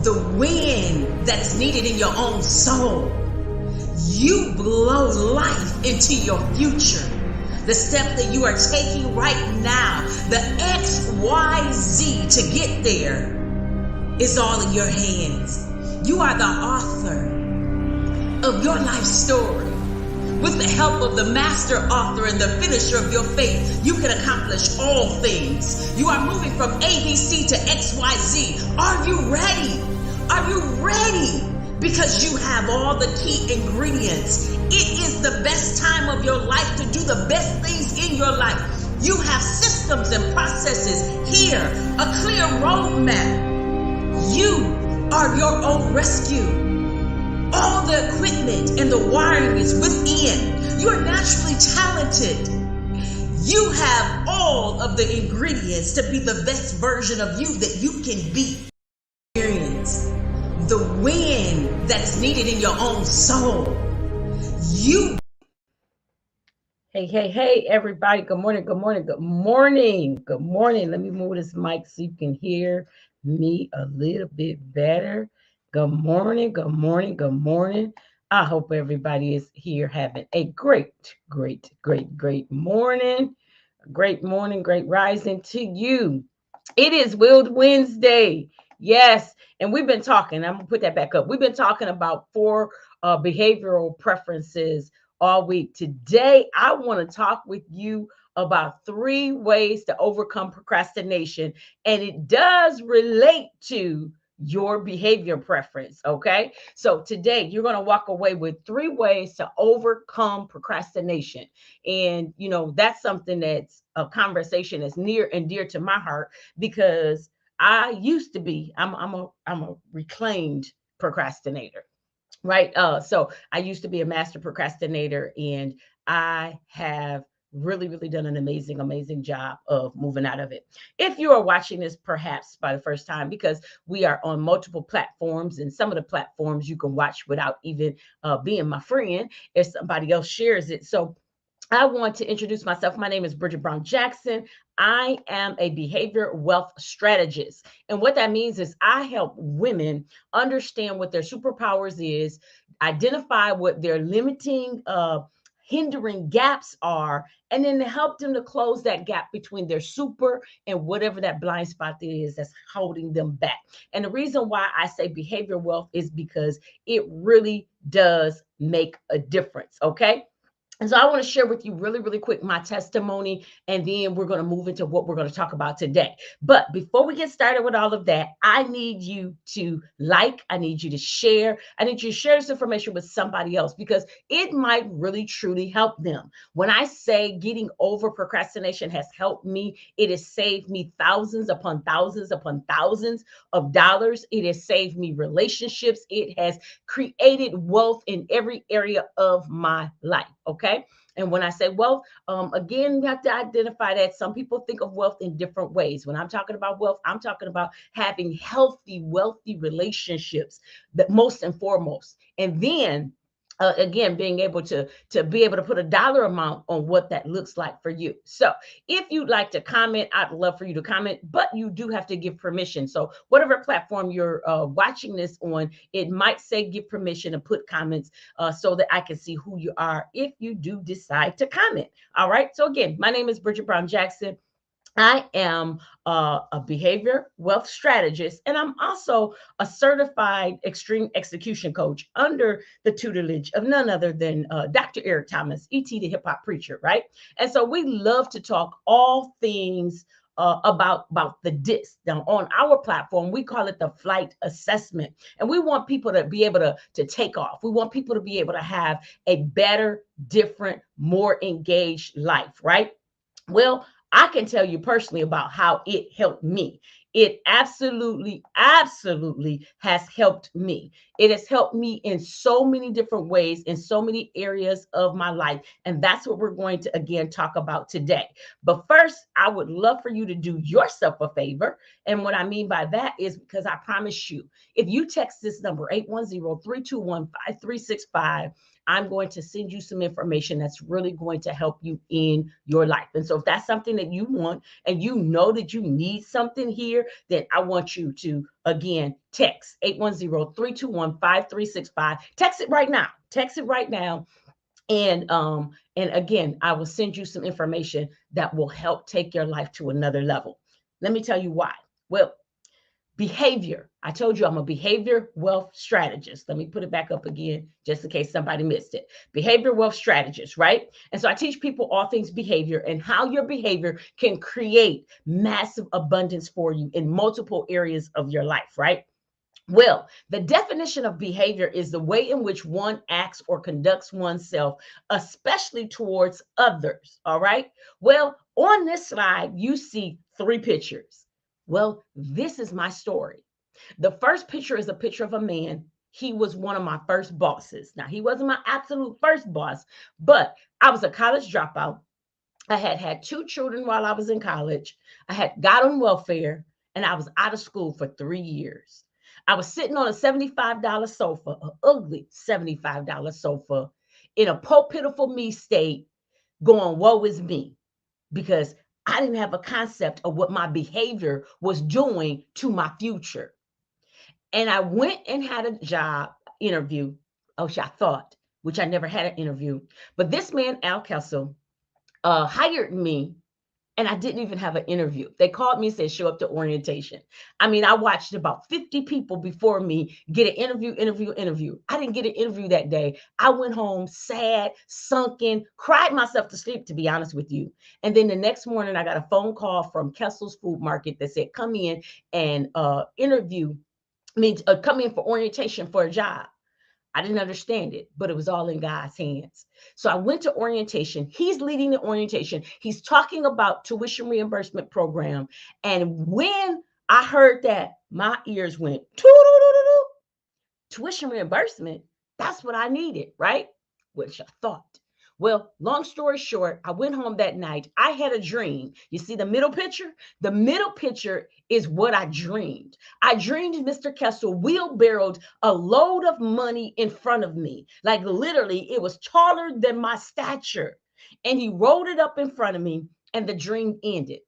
the wind that is needed in your own soul. You blow life into your future. The step that you are taking right now, the XYZ to get there, is all in your hands. You are the author of your life story. With the help of the master author and the finisher of your faith, you can accomplish all things. You are moving from ABC to XYZ. Are you ready? Are you ready? Because you have all the key ingredients. It is the best time of your life to do the best things in your life. You have systems and processes here, a clear roadmap. You are your own rescue. All the equipment and the wiring is within. You are naturally talented. You have all of the ingredients to be the best version of you that you can be. Experience the wind that is needed in your own soul. Hey, everybody. Good morning. Let me move this mic so you can hear me a little bit better. Good morning. I hope everybody is here having a great morning. Great morning, great rising to you. It is Willed Wednesday. Yes. And we've been talking, I'm going to put that back up. We've been talking about 4 behavioral preferences all week. Today, I want to talk with you about 3 ways to overcome procrastination. And it does relate to your behavior preference. Okay. So today you're going to walk away with 3 ways to overcome procrastination. And, that's something that's a conversation that's near and dear to my heart, because I used to be, I'm a reclaimed procrastinator, right? So I used to be a master procrastinator, and I have really done an amazing job of moving out of it. If you are watching this perhaps by the first time, because we are on multiple platforms, and some of the platforms you can watch without even being my friend if somebody else shares it. So I want to introduce myself. My name is Bridget Brown Jackson. I am a behavior wealth strategist. And what that means is I help women understand what their superpowers is, identify what their limiting, hindering gaps are, and then to help them to close that gap between their super and whatever that blind spot is that's holding them back. And the reason why I say behavior wealth is because it really does make a difference. Okay. And so I want to share with you really quick my testimony, and then we're going to move into what we're going to talk about today. But before we get started with all of that, I need you to I need you to share. I need you to share this information with somebody else, because it might really truly help them. When I say getting over procrastination has helped me, it has saved me thousands upon thousands of dollars. It has saved me relationships. It has created wealth in every area of my life. Okay. And when I say wealth, again, we have to identify that some people think of wealth in different ways. When I'm talking about wealth, I'm talking about having healthy, wealthy relationships, that most and foremost. And then again, being able to be able to put a dollar amount on what that looks like for you. So if you'd like to comment, I'd love for you to comment, but you do have to give permission. So whatever platform you're watching this on, it might say give permission to put comments so that I can see who you are if you do decide to comment. All right. So again, my name is Bridget Brown Jackson. I am a behavior wealth strategist, and I'm also a certified extreme execution coach under the tutelage of none other than Dr. Eric Thomas, E.T. the hip hop preacher, right? And so we love to talk all things about the DISC. Now, on our platform, we call it the flight assessment, and we want people to be able to take off. We want people to be able to have a better, different, more engaged life, right? Well, I can tell you personally about how it helped me. It absolutely has helped me. It has helped me in so many different ways, in so many areas of my life. And that's what we're going to, again, talk about today. But first, I would love for you to do yourself a favor. And what I mean by that is because I promise you, if you text this number, 810-321-5365, I'm going to send you some information that's really going to help you in your life. And so if that's something that you want and you know that you need something here, then I want you to, again, text 810-321-5365. Text it right now. Text it right now. And again, I will send you some information that will help take your life to another level. Let me tell you why. Well, behavior. I told you I'm a behavior wealth strategist. Let me put it back up again, just in case somebody missed it. Behavior wealth strategist, right? And so I teach people all things behavior and how your behavior can create massive abundance for you in multiple areas of your life, right? Well, the definition of behavior is the way in which one acts or conducts oneself, especially towards others. All right. Well, on this slide, you see three pictures. Well, this is my story. The first picture is a picture of a man. He was one of my first bosses. Now, he wasn't my absolute first boss, but I was a college dropout. I had had two children while I was in college. I had got on welfare and I was out of school for 3 years. I was sitting on a $75 sofa, an ugly $75 sofa, in a poor, pitiful me state, going, woe is me, because I didn't have a concept of what my behavior was doing to my future. And I went and had a job interview, which I thought, which I never had an interview. But this man, Al Kessel, hired me, and I didn't even have an interview. They called me and said, show up to orientation. I mean, I watched about 50 people before me get an interview. I didn't get an interview that day. I went home sad, sunken, cried myself to sleep, to be honest with you. And then the next morning, I got a phone call from Kessel's Food Market that said, come in and come in for orientation for a job. I didn't understand it, but it was all in God's hands. So I went to orientation. He's leading the orientation. He's talking about tuition reimbursement program. And when I heard that, my ears went, tuition reimbursement. That's what I needed, right? Which I thought. Well, long story short, I went home that night. I had a dream. You see the middle picture? The middle picture is what I dreamed. I dreamed Mr. Kessel wheelbarrowed a load of money in front of me. Like literally, it was taller than my stature. And he rolled it up in front of me, and the dream ended.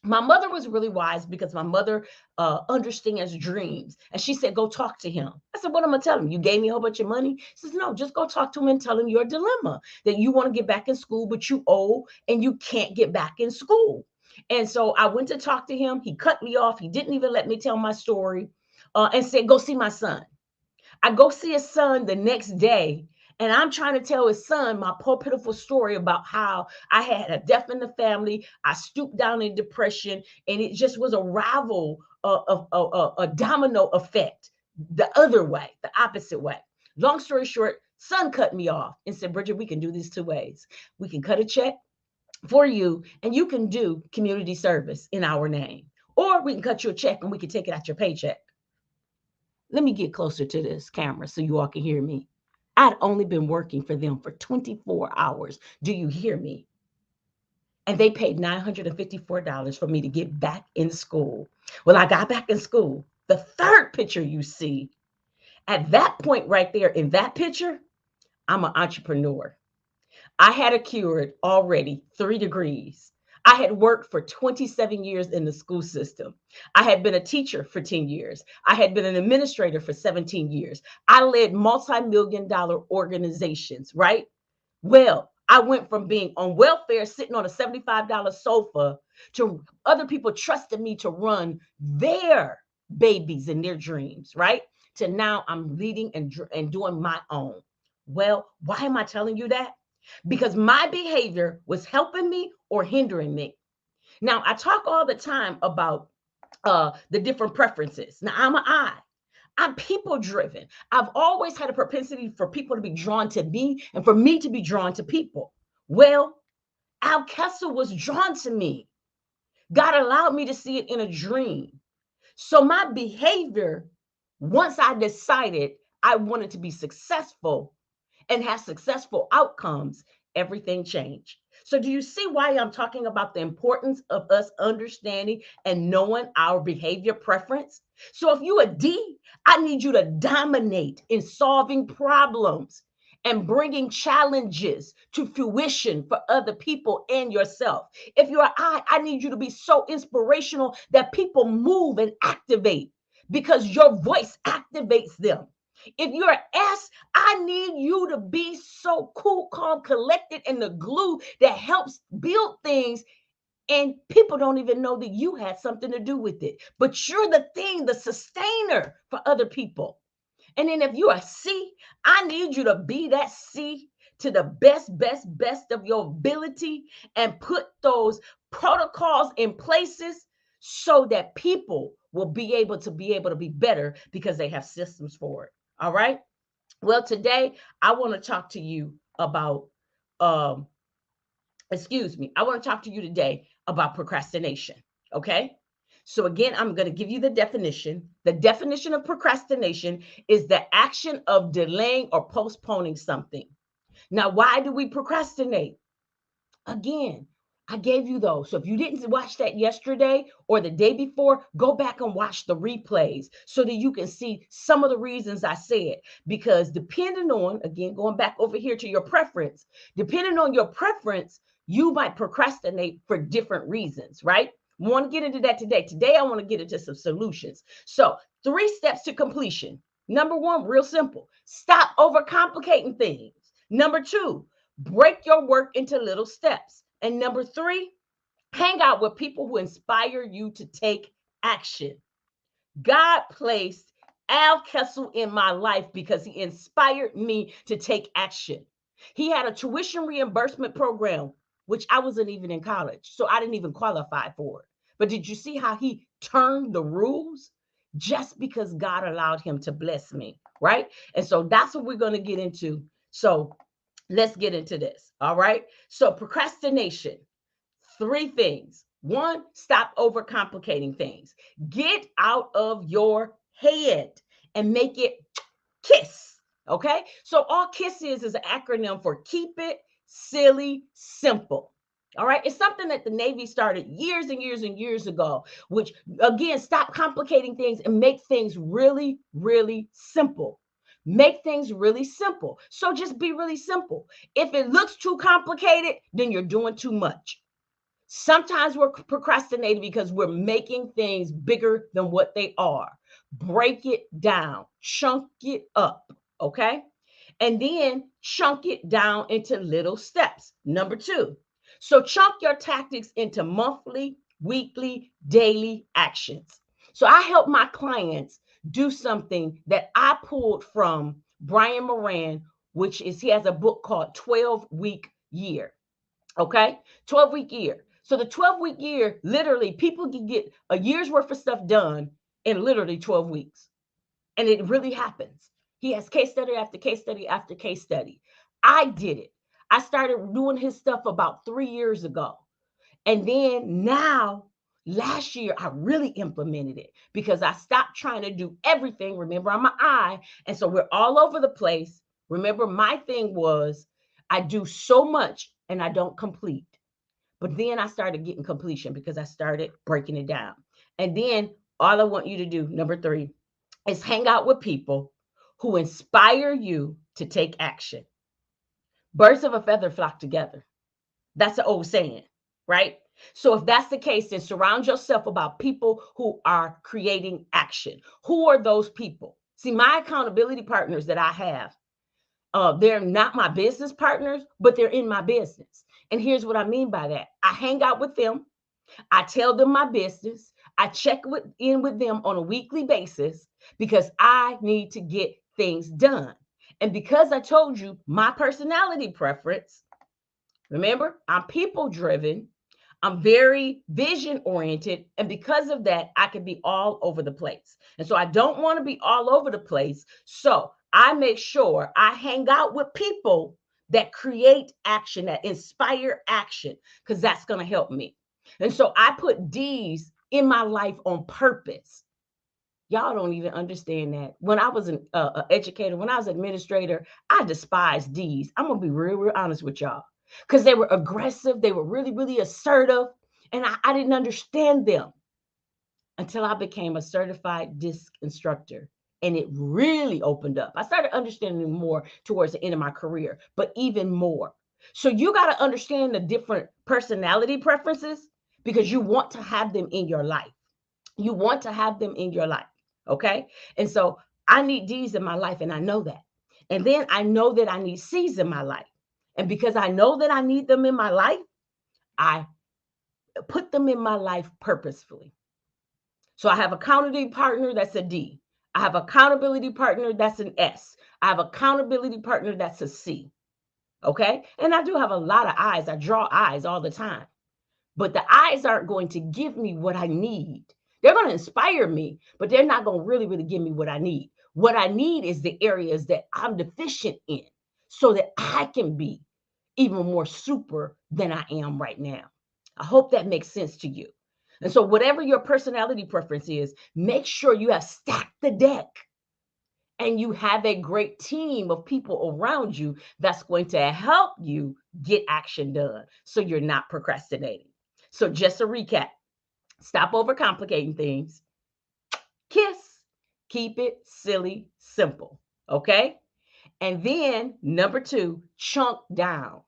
My mother was really wise because my mother understands dreams. And she said, go talk to him. I said, what am I telling him? You gave me a whole bunch of money? She says, no, just go talk to him and tell him your dilemma, that you want to get back in school, but you owe and you can't get back in school. And so I went to talk to him. He cut me off. He didn't even let me tell my story and said, go see my son. I go see his son the next day, and I'm trying to tell his son my poor, pitiful story about how I had a death in the family. I stooped down in depression, and it just was a rival of a domino effect the other way, the opposite way. Long story short, son cut me off and said, Bridget, we can do this two ways. We can cut a check for you, and you can do community service in our name, or we can cut you a check and we can take it out your paycheck. Let me get closer to this camera so you all can hear me. I'd only been working for them for 24 hours. Do you hear me? And they paid $954 for me to get back in school. Well, I got back in school. The third picture you see, at that point right there in that picture, I'm an entrepreneur. I had accrued already 3 degrees. I had worked for 27 years in the school system. I had been a teacher for 10 years. I had been an administrator for 17 years. I led multi-million-dollar organizations, right? Well, I went from being on welfare, sitting on a $75 sofa, to other people trusting me to run their babies and their dreams, right? To now I'm leading and doing my own. Well, why am I telling you that? Because my behavior was helping me or hindering me. Now, I talk all the time about the different preferences. Now, I'm people driven. I've always had a propensity for people to be drawn to me and for me to be drawn to people. Well, Al Kessel was drawn to me. God allowed me to see it in a dream. So my behavior, once I decided I wanted to be successful and have successful outcomes, everything changed. So do you see why I'm talking about the importance of us understanding and knowing our behavior preference? So if you're a D, I need you to dominate in solving problems and bringing challenges to fruition for other people and yourself. If you're I need you to be so inspirational that people move and activate because your voice activates them. If you're an S, I need you to be so cool, calm, collected, and the glue that helps build things. And people don't even know that you had something to do with it. But you're the thing, the sustainer for other people. And then if you're a C, I need you to be that C to the best of your ability and put those protocols in places so that people will be better because they have systems for it. All right. Well, today I want to talk to you about um I want to talk to you today about procrastination. Okay. So, again, I'm going to give you the definition. The definition of procrastination is the action of delaying or postponing something. Now, why do we procrastinate? Again, I gave you those. So if you didn't watch that yesterday or the day before, go back and watch the replays so that you can see some of the reasons I said. Because depending on, again, going back over here to your preference, depending on your preference, you might procrastinate for different reasons, right? We want to get into that today. Today, I want to get into some solutions. So 3 steps to completion. Number 1, real simple. Stop overcomplicating things. Number 2, break your work into little steps. And number 3, hang out with people who inspire you to take action. God placed Al Kessel in my life because he inspired me to take action. He had a tuition reimbursement program, which I wasn't even in college, so I didn't even qualify for it. But did you see how he turned the rules just because God allowed him to bless me, right? And so that's what we're going to get into. So let's get into this. All right. So procrastination, 3 things. 1, stop overcomplicating things. Get out of your head and make it KISS. Okay. So all KISS is an acronym for keep it silly simple. All right. It's something that the Navy started years and years and years ago, which again, stop complicating things and make things really, really simple. Make things really simple. So just be really simple. If it looks too complicated, then you're doing too much. Sometimes we're procrastinating because we're making things bigger than what they are. Break it down, chunk it up, okay? And then chunk it down into little steps. Number 2, so chunk your tactics into monthly, weekly, daily actions. So I help my clients do something that I pulled from Brian Moran, which is he has a book called 12-Week Year. Okay, 12-week year. So the 12-week year, literally, people can get a year's worth of stuff done in literally 12 weeks. And it really happens. He has case study after case study after case study. I did it. I started doing his stuff about 3 years ago. And then now, last year, I really implemented it because I stopped trying to do everything. Remember, I'm an I. And so we're all over the place. Remember, my thing was I do so much and I don't complete. But then I started getting completion because I started breaking it down. And then all I want you to do, number 3, is hang out with people who inspire you to take action. Birds of a feather flock together. That's an old saying, right? So if that's the case, then surround yourself about people who are creating action. Who are those people? See, my accountability partners that I have, they're not my business partners, but they're in my business. And here's what I mean by that. I hang out with them. I tell them my business. I check in with them on a weekly basis because I need to get things done. And because I told you my personality preference, remember, I'm people driven. I'm very vision oriented. And because of that, I can be all over the place. And so I don't want to be all over the place. So I make sure I hang out with people that create action, that inspire action, because that's going to help me. And so I put D's in my life on purpose. Y'all don't even understand that. When I was an educator, when I was an administrator, I despised D's. I'm going to be real honest with y'all because they were aggressive. They were really, really assertive. And I didn't understand them until I became a certified DISC instructor And it really opened up. I started understanding more towards the end of my career, but even more. So you got to understand the different personality preferences because you want to have them in your life. You want to have them in your life. Okay. And so I need D's in my life, and I know that. And then I know that I need C's in my life. And because I know that I need them in my life, I put them in my life purposefully. So I have accountability partner, that's a D. I have accountability partner, that's an S. I have accountability partner, that's a C. Okay. And I do have a lot of I's. I draw I's all the time. But the I's aren't going to give me what I need. They're going to inspire me, but they're not going to really give me what I need. What I need is the areas that I'm deficient in so that I can be even more super than I am right now. I hope that makes sense to you. And so whatever your personality preference is, make sure you have stacked the deck and you have a great team of people around you that's going to help you get action done so you're not procrastinating. So just a recap, stop overcomplicating things. KISS, keep it silly, simple. Okay. And then number 2, chunk down.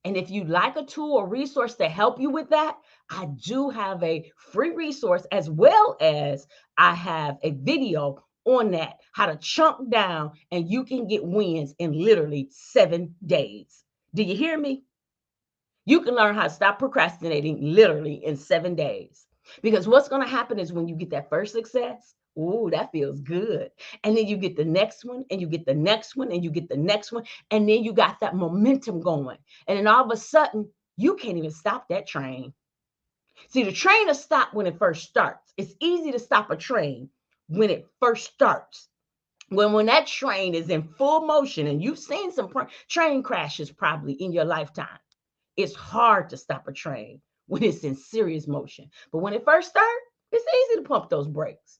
And if you'd like a tool or resource to help you with that, I do have a free resource as well as I have a video on that, how to chunk down and you can get wins in literally 7 days. Do you hear me? You can learn how to stop procrastinating literally in 7 days. Because what's going to happen is when you get that first success, ooh, that feels good. And then you get the next one, and you get the next one, and you get the next one. And then you got that momentum going. And then all of a sudden, you can't even stop that train. See, the train will stop when it first starts. It's easy to stop a train when it first starts. When that train is in full motion, and you've seen some train crashes probably in your lifetime. It's hard to stop a train when it's in serious motion. But when it first starts, it's easy to pump those brakes.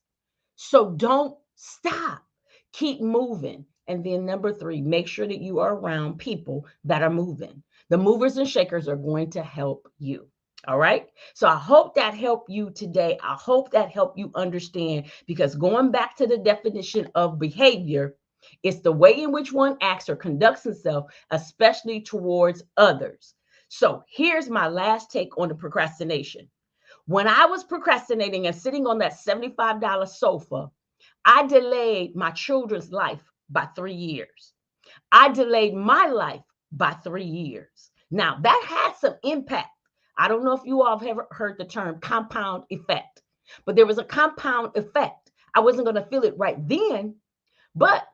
So don't stop. Keep moving. And then number 3, make sure that you are around people that are moving. The movers and shakers are going to help you. All right. So I hope that helped you today. I hope that helped you understand, because going back to the definition of behavior, it's the way in which one acts or conducts himself, especially towards others. So here's my last take on the procrastination. When I was procrastinating and sitting on that $75 sofa, I delayed my children's life by 3 years. I delayed my life by 3 years. Now, that had some impact. I don't know if you all have ever heard the term compound effect, but there was a compound effect. I wasn't going to feel it right then, but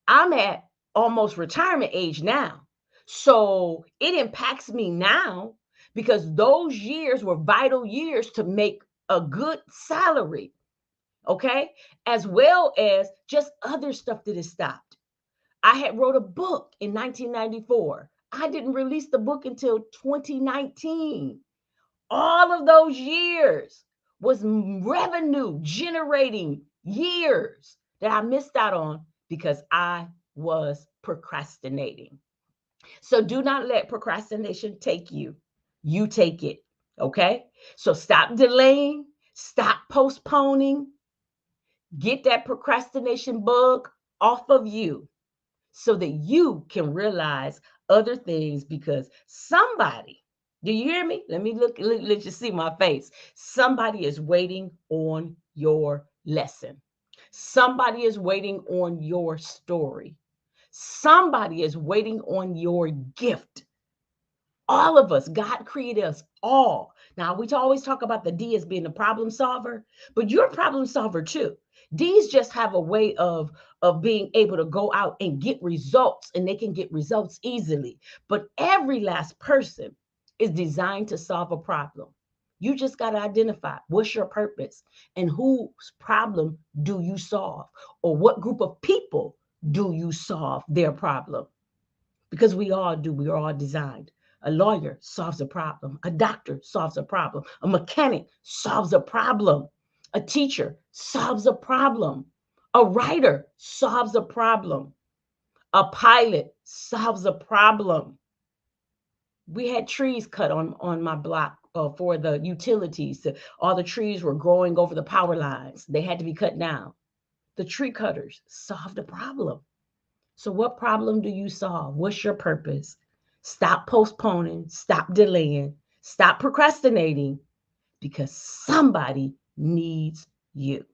I'm at almost retirement age now. So it impacts me now because those years were vital years to make a good salary. Okay. As well as just other stuff that has stopped. I had wrote a book in 1994. I didn't release the book until 2019. All of those years was revenue generating years that I missed out on because I was procrastinating. So do not let procrastination take you. You take it. Okay. So stop delaying, stop postponing, get that procrastination bug off of you so that you can realize other things, because somebody, do you hear me? Let me let you see my face. Somebody is waiting on your lesson. Somebody is waiting on your story. Somebody is waiting on your gift. All of us, God created us all. Now, we always talk about the D as being a problem solver, but you're a problem solver too. D's just have a way of being able to go out and get results, and they can get results easily. But every last person is designed to solve a problem. You just got to identify what's your purpose and whose problem do you solve, or what group of people do you solve their problem? Because we all do, we are all designed. A lawyer solves a problem. A doctor solves a problem. A mechanic solves a problem. A teacher solves a problem. A writer solves a problem. A pilot solves a problem. We had trees cut on my block for the utilities. All the trees were growing over the power lines. They had to be cut down. The tree cutters solve the problem. So, what problem do you solve? What's your purpose? Stop postponing, stop delaying, stop procrastinating because somebody needs you.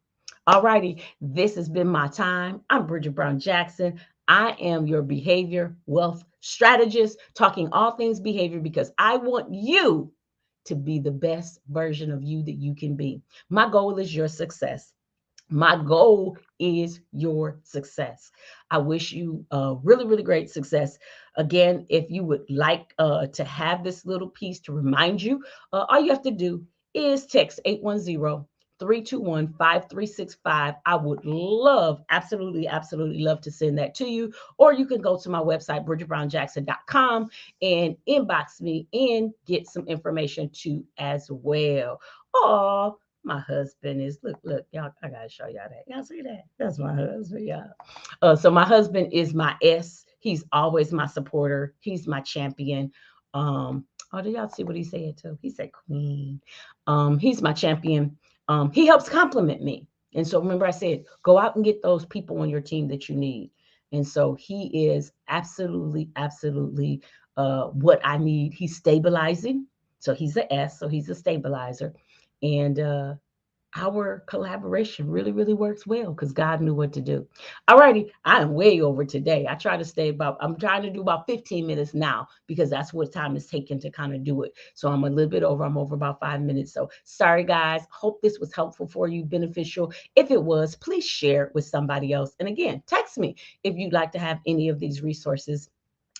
All righty, this has been my time. I'm Bridget Brown Jackson. I am your behavior wealth strategist, talking all things behavior because I want you to be the best version of you that you can be. My goal is your success. My goal is your success. I wish you really, really great success. Again, if you would like to have this little piece to remind you, all you have to do is text 810-321-5365. I would love, absolutely, absolutely love to send that to you. Or you can go to my website, bridgetbrownjackson.com, and inbox me and get some information too as well. Oh, my husband is look, y'all. I gotta show y'all that. Y'all see that? That's my husband, y'all. So my husband is my S. He's always my supporter. He's my champion. Oh, did y'all see what he said too? He said queen. He's my champion. He helps compliment me. And so remember, I said, go out and get those people on your team that you need. And so he is absolutely, absolutely what I need. He's stabilizing. So he's a S. So he's a stabilizer. And our collaboration really, really works well because God knew what to do. All righty, I am way over today. I'm trying to do about 15 minutes now because that's what time is taken to kind of do it. So I'm a little bit over. I'm over about 5 minutes. So sorry, guys. Hope this was helpful for you, beneficial. If it was, please share it with somebody else. And again, text me if you'd like to have any of these resources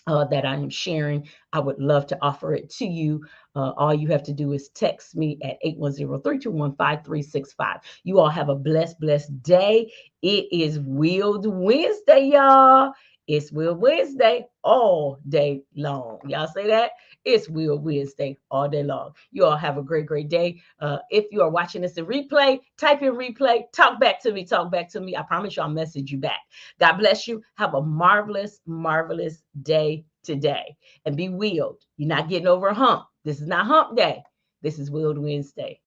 that I am sharing. I would love to offer it to you. All you have to do is text me at 810-321-5365. You all have a blessed, blessed day. It is Willed Wednesday, y'all. It's Will Wednesday all day long. Y'all say that? It's Will Wednesday all day long. You all have a great, great day. If you are watching this in replay, type in replay, talk back to me, talk back to me. I promise you I'll message you back. God bless you. Have a marvelous, marvelous day today. And be willed. You're not getting over a hump. This is not hump day. This is Willed Wednesday.